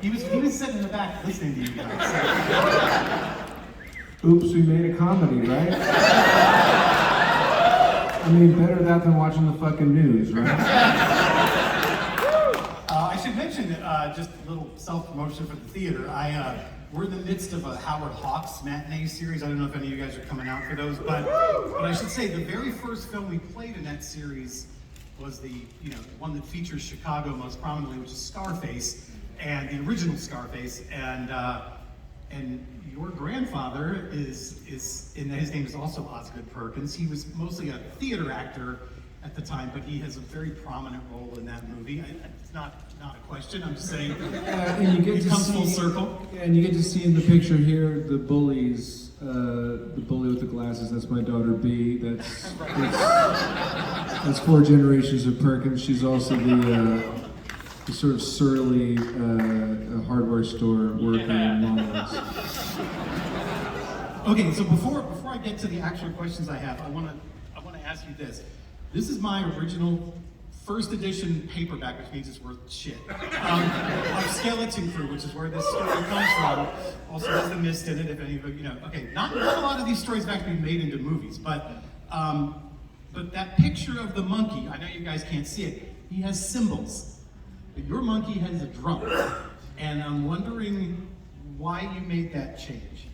He was sitting in the back listening to you guys. Oops, we made a comedy, right? I mean, better that than watching the fucking news, right? I should mention, just a little self-promotion for the theater. We're in the midst of a Howard Hawks matinee series. I don't know if any of you guys are coming out for those, but I should say the very first film we played in that series was the one that features Chicago most prominently, which is Scarface, and the original Scarface, and your grandfather is and his name is also Osgood Perkins. He was mostly a theater actor at the time, but he has a very prominent role in that movie. It's not a question. I'm just saying. And you get it comes full circle. And you get to see in the picture here the bullies, the bully with the glasses. That's my daughter B. That's 4 generations of Perkins. She's also the sort of surly hardware store worker in Longlegs. Okay, so before I get to the actual questions I have, I want to ask you this. This is my original first edition paperback, which means it's worth shit. Of Skeleton Crew, which is where this story comes from. Also has the mist in it, if anybody, okay, not a lot of these stories have actually been made into movies, but that picture of the monkey, I know you guys can't see it, he has symbols. But your monkey has a drum. And I'm wondering why you made that change.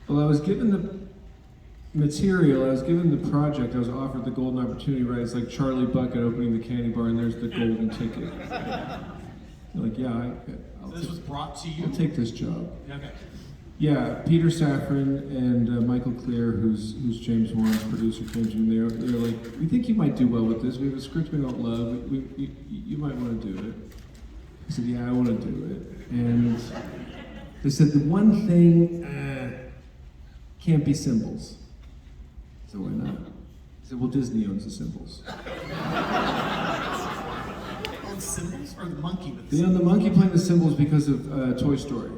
Well, I was given the material, I was given the project, I was offered the golden opportunity, right? It's like Charlie Bucket opening the candy bar and there's the golden ticket. You're like, yeah, So this was brought to you? I'll take this job. Okay. Yeah, Peter Safran and Michael Clear, who's James Wan's producer, came to me. They're like, we think you might do well with this. We have a script we don't love. You might want to do it. I said, yeah, I want to do it. And they said, the one thing can't be symbols. I said, why not? I said, well, Disney owns the symbols. The symbols or the monkey with the They own the monkey playing the symbols because of Toy Story.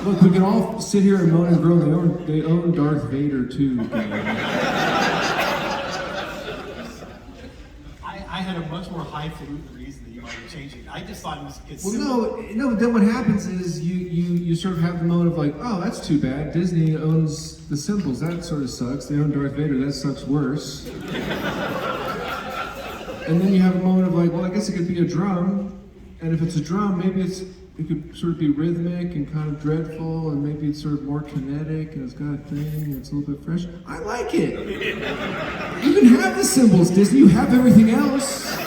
Look, we can all sit here and moan and groan. They own Darth Vader too. I had a much more highfalutin reason that you might be changing. I just thought it's well, no. Then what happens is you sort of have the moment of like, oh, that's too bad. Disney owns the symbols. That sort of sucks. They own Darth Vader. That sucks worse. And then you have a moment of like, well, I guess it could be a drum. And if it's a drum, maybe it could sort of be rhythmic and kind of dreadful, and maybe it's sort of more kinetic, and it's got a thing, and it's a little bit fresh. I like it. You can have the symbols, Disney. You have everything else.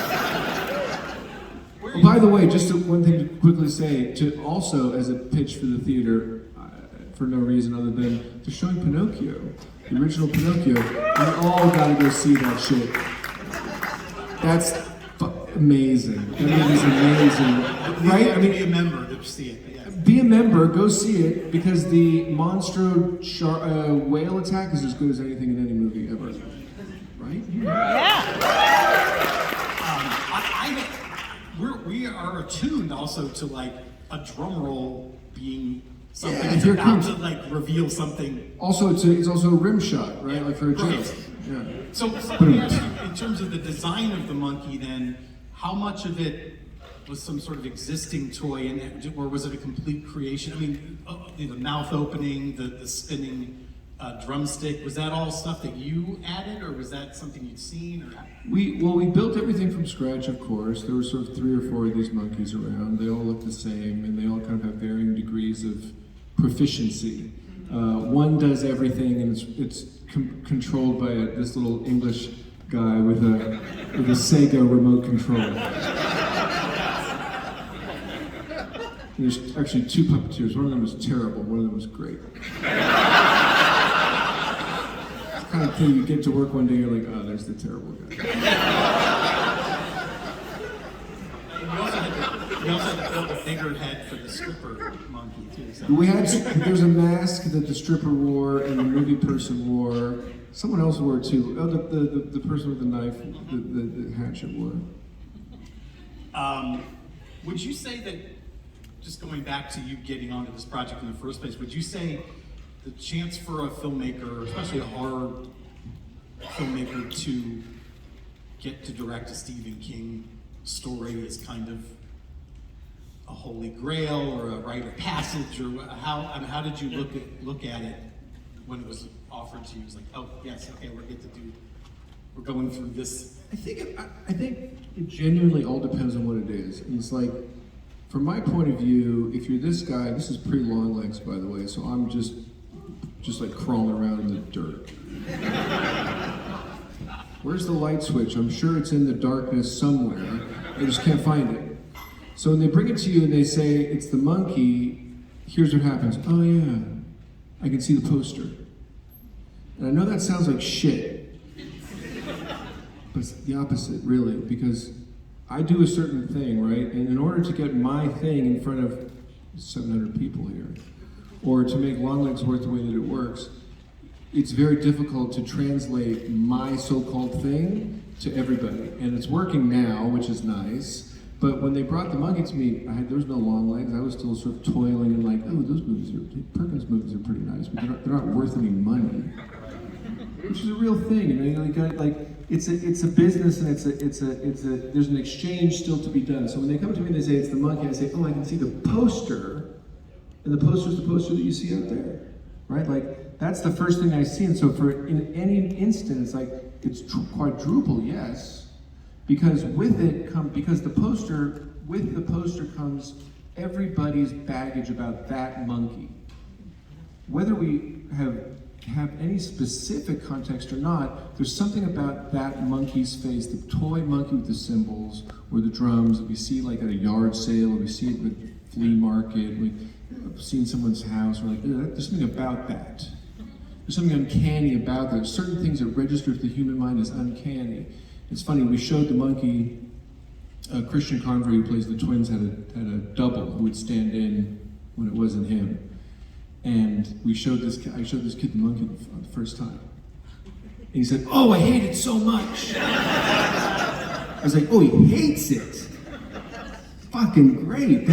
Oh, by the way, just one thing to quickly say, to also as a pitch for the theater, for no reason other than to showing Pinocchio, the original Pinocchio. We all got to go see that shit. That's amazing. That movie's amazing, right? I mean, be a member to see it. Yes. Be a member, go see it, because the monstro whale attack is as good as anything in any movie ever. Right? Yeah. We are attuned also to like a drum roll being something Yeah, that's here about comes- to like reveal something. Also, it's also a rim shot, right? Like for a joke. Right. Yeah. So let me ask you, in terms of the design of the monkey, then, how much of it was some sort of existing toy, or was it a complete creation? I mean, the mouth opening, the spinning drumstick, was that all stuff that you added, or was that something you'd seen? Or We built everything from scratch, of course. There were sort of 3 or 4 of these monkeys around. They all look the same, and they all kind of have varying degrees of proficiency. One does everything, and it's controlled by this little English guy with a Sega remote control. And there's actually 2 puppeteers. One of them was terrible. One of them was great. It's kind of thing you get to work one day, you're like, oh, there's the terrible guy. You also had to build a bigger head for the stripper monkey too. So. There's a mask that the stripper wore and the movie person wore. Someone else wore it too. Oh, the person with the knife, the hatchet wore. Would you say that, just going back to you getting onto this project in the first place, would you say the chance for a filmmaker, especially a horror filmmaker, to get to direct a Stephen King story is kind of a holy grail or a rite of passage, or how did you look at it when it was offered to you? It was like, oh yes, okay, we're going through this. I think it genuinely all depends on what it is. And it's like, from my point of view, if you're this guy, this is pre-Longlegs, by the way, so I'm just like crawling around in the dirt. Where's the light switch? I'm sure it's in the darkness somewhere. I just can't find it. So when they bring it to you and they say, it's the monkey, here's what happens. Oh yeah, I can see the poster. And I know that sounds like shit, but it's the opposite, really, because I do a certain thing, right? And in order to get my thing in front of 700 people here, or to make Longlegs work the way that it works, it's very difficult to translate my so-called thing to everybody. And it's working now, which is nice. But when they brought the monkey to me, there was no Longlegs. I was still sort of toiling and like, oh, those Perkins movies are pretty nice, but they're not worth any money. Which is a real thing, you know. It's a business, and there's an exchange still to be done. So when they come to me and they say it's the monkey, I say, oh, I can see the poster, and the poster is the poster that you see out there, right? Like that's the first thing I see. And so in any instant, it's like it's quadruple, yes, because with the poster comes everybody's baggage about that monkey, whether we have any specific context or not. There's something about that monkey's face, the toy monkey with the cymbals or the drums that we see like at a yard sale, or we see it at the flea market, we've seen someone's house, we're like, there's something about that. There's something uncanny about that. There's certain things that register to the human mind as uncanny. It's funny, we showed the monkey, Christian Convery, who plays the twins, had a double who would stand in when it wasn't him. And I showed this kid the monkey for the first time. And he said, oh, I hate it so much. I was like, oh, he hates it. Fucking great.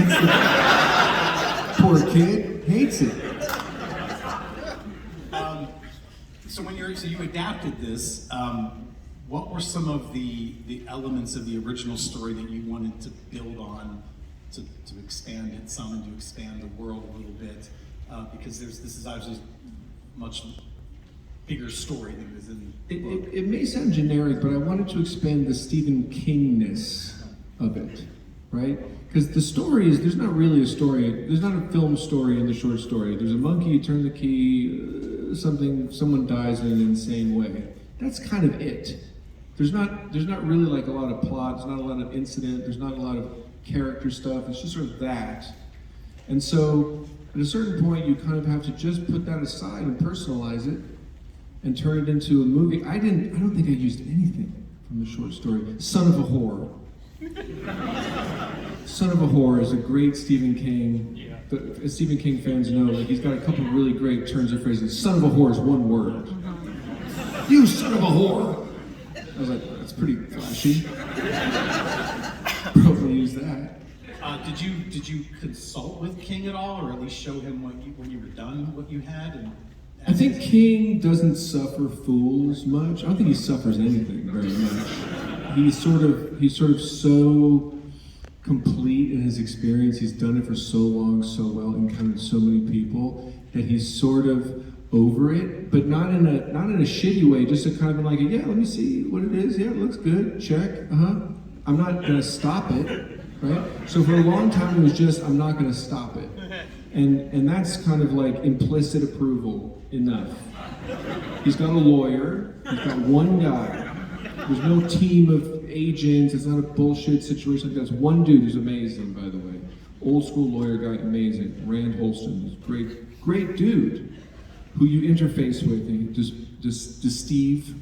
Poor kid, hates it. So you adapted this, what were some of the elements of the original story that you wanted to build on to expand it some and to expand the world a little bit? Because this is obviously a much bigger story than is in the book. It may sound generic, but I wanted to expand the Stephen Kingness of it, right? Because the story is, there's not really a story, there's not a film story in the short story. There's a monkey, you turn the key, someone dies in an insane way. That's kind of it. There's not really like a lot of plot, there's not a lot of incident, there's not a lot of character stuff, it's just sort of that. And so, at a certain point, you kind of have to just put that aside and personalize it and turn it into a movie. I don't think I used anything from the short story. Son of a Whore. Son of a Whore is a great Stephen King. Yeah. As Stephen King fans know, like he's got a couple of really great turns of phrases. Son of a whore is one word. You son of a whore. I was like, that's pretty flashy. Probably use that. Did you consult with King at all, or at least show him when you were done what you had? And I think King doesn't suffer fools much. I don't think he suffers anything very much. He's sort of so complete in his experience. He's done it for so long, so well, encountered so many people that he's sort of over it, but not in a shitty way. Just a kind of like, yeah, let me see what it is. Yeah, it looks good. Check. I'm not gonna stop it. Right? So for a long time it was just, I'm not going to stop it. And that's kind of like implicit approval enough. He's got a lawyer, he's got one guy. There's no team of agents, it's not a bullshit situation. There's one dude who's amazing, by the way. Old school lawyer guy, amazing. Rand Holston, great dude who you interface with. And does Steve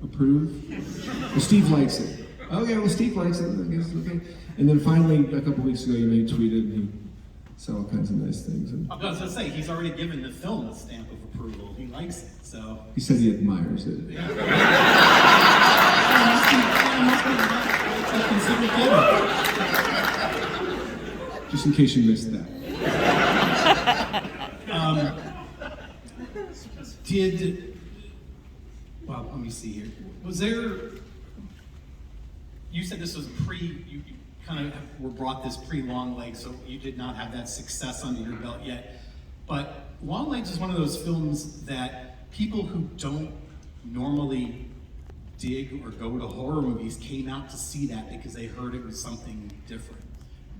approve? Well, Steve likes it. Okay, well Steve likes it, I guess, okay. And then finally, a couple weeks ago, he tweeted and he said all kinds of nice things. And I was going to say, he's already given the film a stamp of approval. He likes it, so. He said he admires it. Yeah. Just in case you missed that. Well, let me see here. Was there, you said this was kind of were brought this pre-Longlegs, so you did not have that success under your belt yet. But Longlegs is one of those films that people who don't normally dig or go to horror movies came out to see that because they heard it was something different.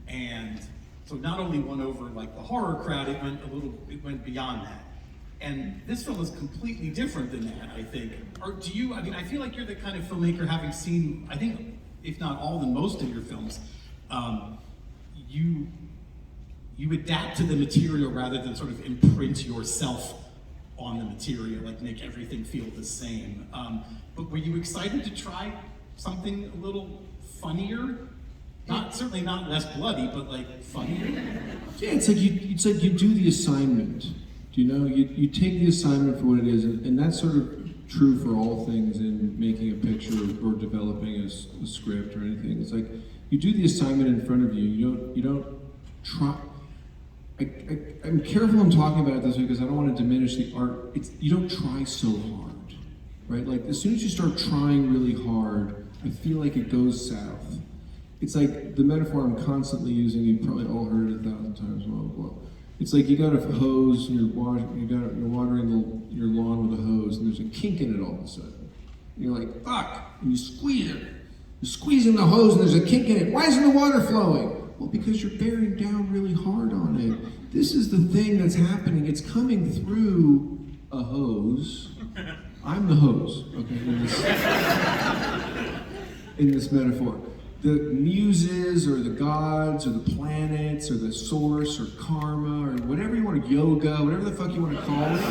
And so not only won over like the horror crowd, it went beyond that. And this film is completely different than that, I think. Or do you, I mean, I feel like you're the kind of filmmaker, having seen, I think, if not all, then most of your films, you adapt to the material rather than sort of imprint yourself on the material, like make everything feel the same. But were you excited to try something a little funnier? Certainly not less bloody, but like funnier? Yeah, it's like you do the assignment. Do you know? You take the assignment for what it is, and that's sort of true for all things in making a picture or developing a script or anything. It's like you do the assignment in front of you. You don't try. I'm careful in talking about it this way because I don't want to diminish the art. You don't try so hard, right? Like as soon as you start trying really hard, I feel like it goes south. It's like the metaphor I'm constantly using. You've probably all heard it 1,000 times. Well, it's like you got a hose and you're watering your lawn with a hose, and there's a kink in it all of a sudden. And you're like, fuck, and you squeeze it. You're squeezing the hose and there's a kink in it. Why isn't the water flowing? Well, because you're bearing down really hard on it. This is the thing that's happening. It's coming through a hose. I'm the hose, okay, in this metaphor. The muses or the gods or the planets or the source or karma or whatever you want to, yoga, whatever the fuck you want to call it,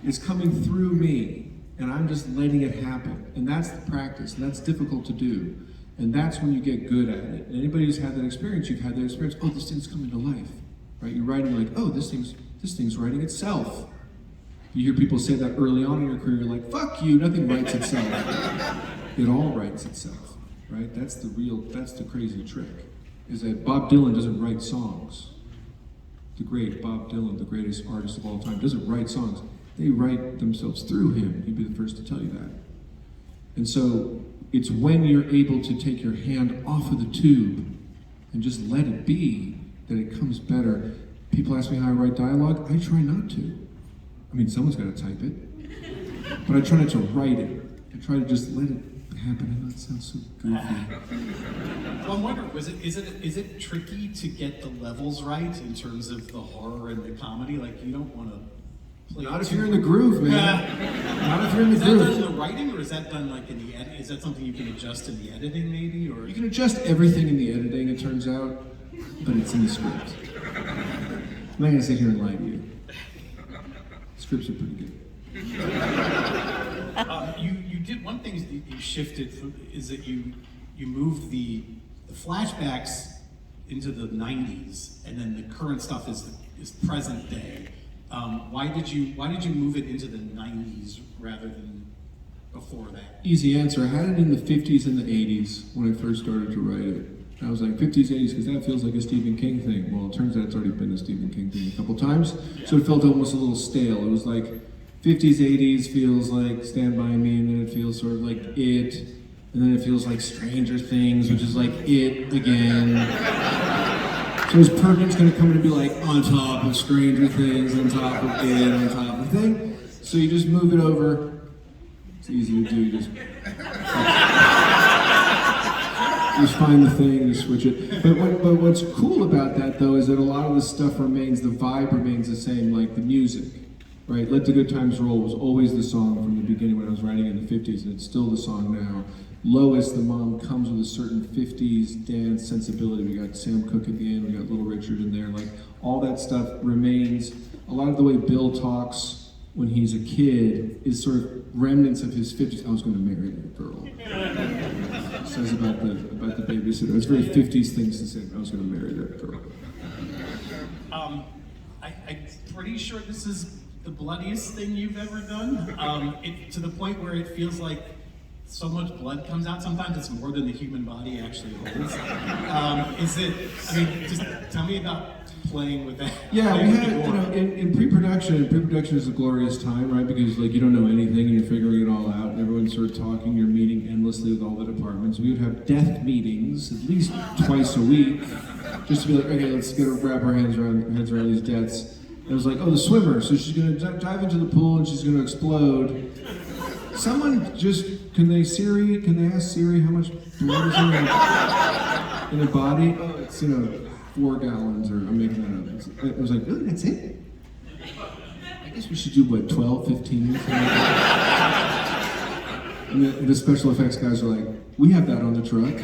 is coming through me, and I'm just letting it happen. And that's the practice, and that's difficult to do. And that's when you get good at it. And anybody who's had that experience, you've had that experience, oh, this thing's coming to life, right? You're writing like, oh, this thing's writing itself. You hear people say that early on in your career, you're like, fuck you, nothing writes itself. It all writes itself. Right? That's the crazy trick, is that Bob Dylan doesn't write songs. The great Bob Dylan, the greatest artist of all time, doesn't write songs. They write themselves through him. He'd be the first to tell you that. And so it's when you're able to take your hand off of the tube and just let it be that it comes better. People ask me how I write dialogue. I try not to. I mean, someone's got to type it. But I try not to write it. I try to just let it happen. I know it sounds so goofy. Well, I'm wondering, is it tricky to get the levels right in terms of the horror and the comedy? Like, you don't want to play. Not if you're in the groove, man. Not if you're in the groove. Is that done in the writing, or is that done like in the edit? Is that something you can adjust in the editing, maybe? Or you can adjust everything in the editing, it turns out, but it's in the script. I'm not gonna sit here and lie to you. Scripts are pretty good. You did one thing that you shifted is that you moved the flashbacks into the 90s, and then the current stuff is present day. Why did you move it into the 90s rather than before that? Easy answer. I had it in the 50s and the 80s when I first started to write it. I was like, 50s, 80s, because that feels like a Stephen King thing. Well, it turns out it's already been a Stephen King thing a couple times, so it felt almost a little stale. It was like 50s, 80s feels like Stand By Me, and then it feels sort of like It, and then it feels like Stranger Things, which is like It again. So is Perkins going to come in and be like, on top of Stranger Things, on top of It, on top of thing? So you just move it over. It's easy to do. You just find the thing and switch it. But what's cool about that, though, is that a lot of the stuff remains, the vibe remains the same, like the music. Right, Let the Good Times Roll was always the song from the beginning when I was writing in the 50s, and it's still the song now. Lois, the mom, comes with a certain 50s dance sensibility. We got Sam Cooke at the end, we got Little Richard in there. Like, all that stuff remains. A lot of the way Bill talks when he's a kid is sort of remnants of his 50s. I was going to marry that girl. It says about the babysitter. It's very 50s things to say. I was going to marry that girl. I'm pretty sure this is the bloodiest thing you've ever done, to the point where it feels like so much blood comes out. Sometimes it's more than the human body actually holds. Just tell me about playing with that. Yeah, we playing with had, the gore. in pre-production is a glorious time, right? Because like you don't know anything and you're figuring it all out, and everyone's sort of talking, you're meeting endlessly with all the departments. We would have death meetings at least twice a week, just to be like, okay, let's wrap our heads around these deaths. And it was like, oh, the swimmer, so she's gonna dive into the pool and she's gonna explode. Someone just, can they ask Siri how much blood is in her body? Oh, it's, 4 gallons, or I'm making that up. It was like, really, that's it? I guess we should do, 12, 15? And the special effects guys are like, we have that on the truck.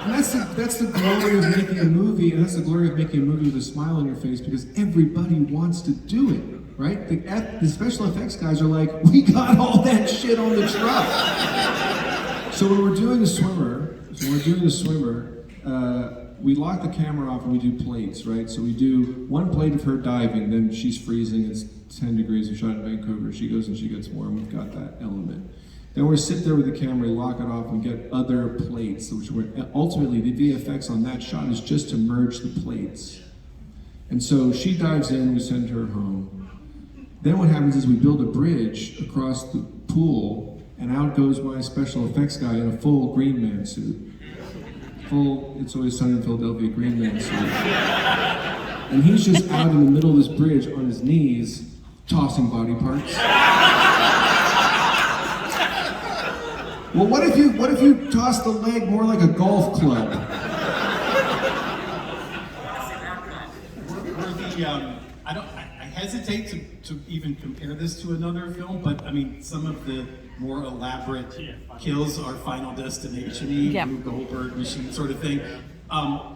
And that's the glory of making a movie, and that's the glory of making a movie with a smile on your face, because everybody wants to do it, right? The special effects guys are like, we got all that shit on the truck. So when we're doing the swimmer, we lock the camera off and we do plates, right? So we do one plate of her diving, then she's freezing, it's 10 degrees, we shot in Vancouver, she goes and she gets warm, we've got that element. Then we sit there with the camera, lock it off, and get other plates, which ultimately the VFX on that shot is just to merge the plates. And so she dives in, we send her home. Then what happens is we build a bridge across the pool, and out goes my special effects guy in a full Green Man suit. Full It's Always Sunny in Philadelphia Green Man suit. And he's just out in the middle of this bridge on his knees, tossing body parts. Well, what if you toss the leg more like a golf club? I hesitate to even compare this to another film, but I mean, some of the more elaborate kills are Final Destination-y, Yeah. Blue Goldberg machine sort of thing.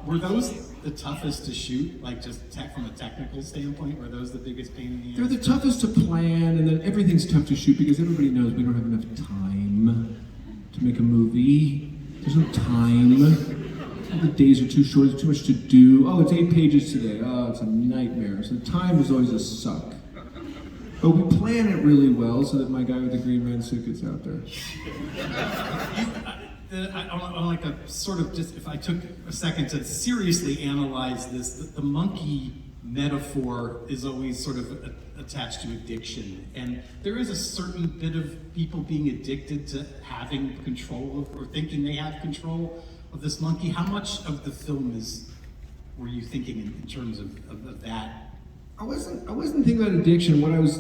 Were those the toughest to shoot, like just from a technical standpoint? Were those the biggest pain in the ass? They're the toughest to plan, and then everything's tough to shoot because everybody knows we don't have enough time to make a movie. There's no time. The days are too short, there's too much to do. Oh, it's 8 pages today. Oh, it's a nightmare. So the time is always a suck. But we plan it really well so that my guy with the Green Man suit gets out there. I like a sort of just, if I took a second to seriously analyze this, the monkey metaphor is always sort of attached to addiction. And there is a certain bit of people being addicted to having control of, or thinking they have control of this monkey. How much of the film were you thinking in terms of that? I wasn't thinking about addiction. What I was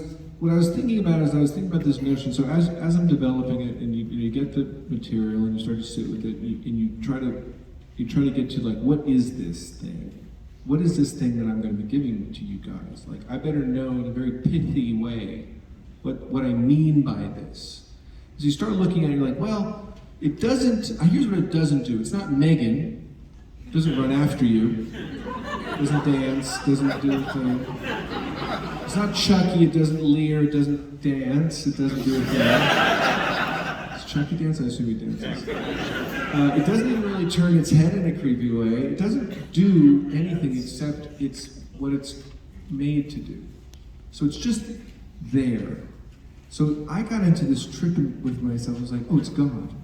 thinking about is I was thinking about this notion. So as I'm developing it, and you get the material and you start to sit with it, and you try to get to like, what is this thing? What is this thing that I'm going to be giving to you guys? Like, I better know in a very pithy way what I mean by this. As you start looking at it, you're like, well, it doesn't. Here's what it doesn't do. It's not Megan. It doesn't run after you. Doesn't dance, doesn't do a thing. It's not Chucky, it doesn't leer, it doesn't dance, it doesn't do a thing. Does Chucky dance? I assume he dances. It doesn't even really turn its head in a creepy way. It doesn't do anything except it's what it's made to do. So it's just there. So I got into this trip with myself. I was like, oh, it's God.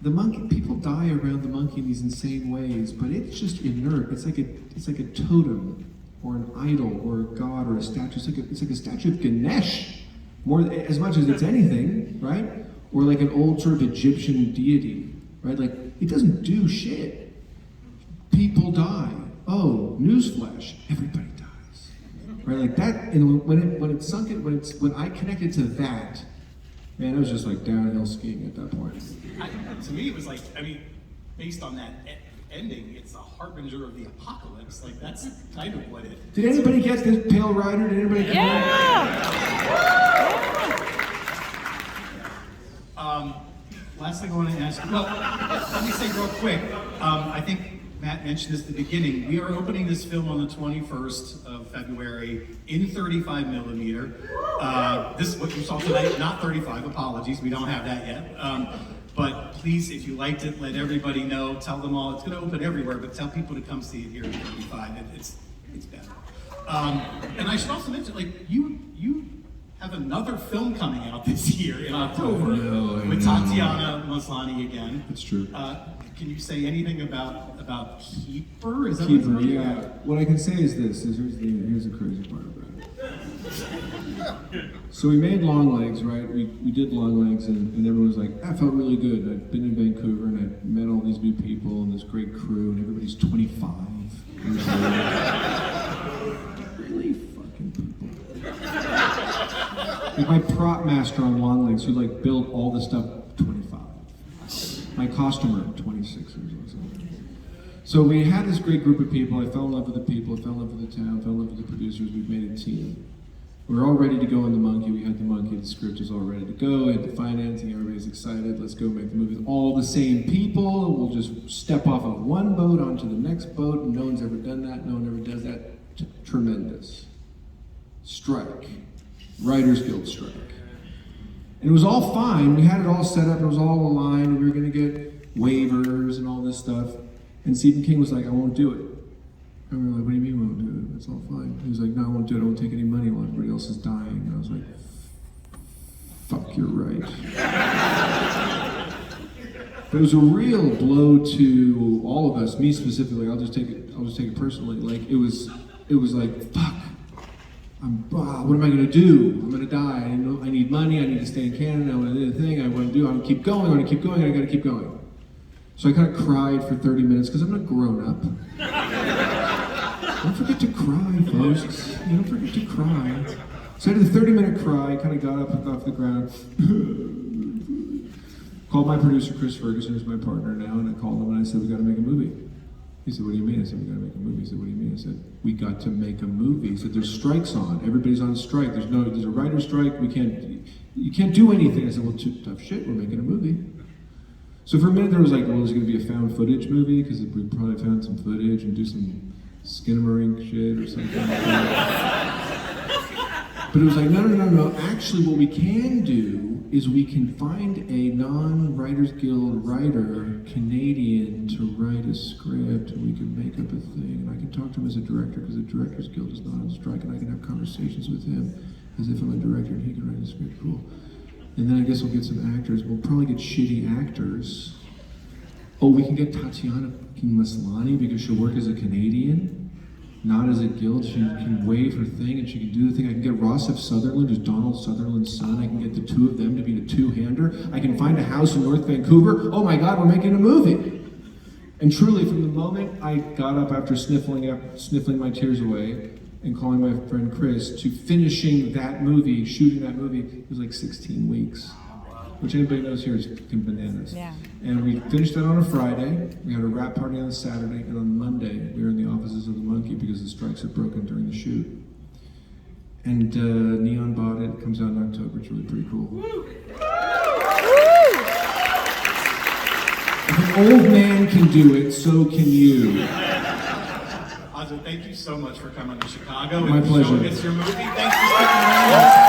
The monkey, people die around the monkey in these insane ways, but it's just inert. It's like a totem, or an idol, or a god, or a statue. It's like a statue of Ganesh, as much as it's anything, right? Or like an old sort of Egyptian deity, right? Like, it doesn't do shit. People die. Oh, newsflash, everybody dies, right? Like that. And when I connected to that, man, it was just like downhill skiing at that point. To me, it was like, I mean, based on that ending, it's a harbinger of the apocalypse. Like, that's kind of what it. Did anybody get this Pale Rider? Did anybody get Last thing I want to ask you, well, let me say real quick, I think Matt mentioned this at the beginning. We are opening this film on the 21st of February in 35 millimeter. This is what you saw tonight, not 35, apologies, we don't have that yet. But please, if you liked it, let everybody know, tell them all. It's going to open everywhere, but tell people to come see it here in 35. It's better. And I should also mention, like, you have another film coming out this year in October with Tatiana Maslany again. It's true. can you say anything about Keeper? Is that Keeper, what it's yeah. called? What I can say is this, here's the crazy part about it. So we made Longlegs, right? We did Longlegs, and everyone was like, that felt really good. I've been in Vancouver, and I've met all these new people, and this great crew, and everybody's 25. Really fucking people. Like my prop master on Longlegs, who like built all the stuff, 25. My costumer, 26 years old. So we had this great group of people. I fell in love with the people, I fell in love with the town, fell in love with the producers. We've made a team. We were all ready to go on the monkey. We had the monkey, the script was all ready to go. We had the financing, everybody's excited. Let's go make the movie with all the same people. We'll just step off of one boat onto the next boat, and no one's ever done that. No one ever does that. Tremendous. Strike. Writers Guild strike. And it was all fine. We had it all set up. It was all aligned. We were going to get waivers and all this stuff. And Stephen King was like, I won't do it. And we were like, what do you mean we won't do it? It's all fine. He was like, no, I won't do it. I won't take any money while everybody else is dying. And I was like, fuck, you're right. But it was a real blow to all of us, me specifically. I'll just take it personally. Like it was like, fuck. What am I going to do? I'm going to die. I need money. I need to stay in Canada. I want to do the thing. I want to do. I want to keep going. I want to keep going. I got to keep going. So I kind of cried for 30 minutes because I'm not grown up. Don't forget to cry, folks. You don't forget to cry. So I did a 30-minute cry. Kind of got up off the ground. Called my producer, Chris Ferguson, who's my partner now, and I called him and I said, we got to make a movie. He said, what do you mean? I said, we got to make a movie. He said, what do you mean? I said, we got to make a movie. He said, there's strikes on. Everybody's on strike. There's a writer's strike. You can't do anything. I said, well, tough shit. We're making a movie. So for a minute there was like, well, there's going to be a found footage movie because we probably found some footage and do some skinamarink shit or something like that. But it was like, no. Actually, what we can do is we can find a non-Writers Guild writer, Canadian, to write a script, and we can make up a thing. And I can talk to him as a director because the Directors Guild is not on strike, and I can have conversations with him as if I'm a director and he can write a script. Cool. And then I guess we'll get some actors. We'll probably get shitty actors. Oh, we can get Tatiana Maslany because she'll work as a Canadian, not as a guild. She can wave her thing and she can do the thing. I can get Rossif Sutherland, who's Donald Sutherland's son. I can get the two of them to be the two-hander. I can find a house in North Vancouver. Oh my God, we're making a movie. And truly, from the moment I got up after sniffling my tears away, and calling my friend Chris to finishing that movie, shooting that movie, it was like 16 weeks. Which anybody knows here is fucking bananas. Yeah. And we finished that on a Friday, we had a wrap party on a Saturday, and on Monday we were in the offices of the Monkey because the strikes had broken during the shoot. And Neon bought it comes out in October, it's really pretty cool. If an old man can do it, so can you. Osgood, thank you so much for coming to Chicago My and pleasure. showing us your movie. Thanks for sticking around.